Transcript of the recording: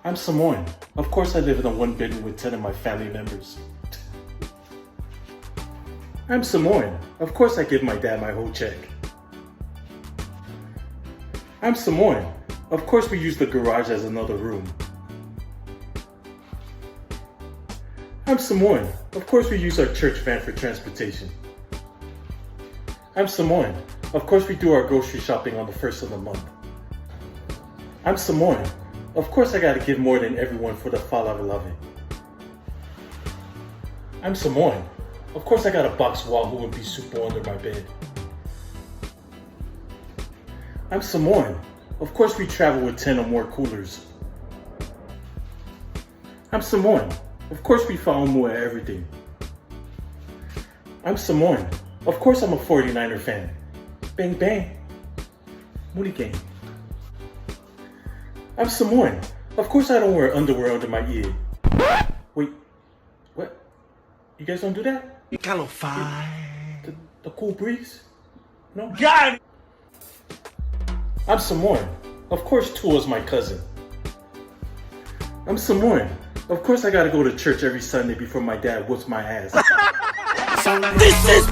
I'm Samoan. Of course I live in a one bedroom with 10 of my family members. I'm Samoan. Of course I give my dad my whole check. I'm Samoan. Of course we use the garage as another room. I'm Samoan. Of course we use our church van for transportation. I'm Samoan. Of course we do our grocery shopping on the first of the month. I'm Samoan. Of course I gotta give more than everyone for the fallout 11. I'm Samoan. Of course I got a box wahoo and beef soup under my bed. I'm Samoan. Of course we travel with 10 or more coolers. I'm Samoan. Of course we follow more at everything. I'm Samoan. Of course I'm a 49er fan. Bang bang. Moody gang. I'm Samoan. Of course I don't wear underwear under my ear. Wait, what? You guys don't do that? You kind of fine. The cool breeze? No? God! I'm Samoan. Of course Tua's my cousin. I'm Samoan. Of course I gotta go to church every Sunday before my dad whoops my ass. This is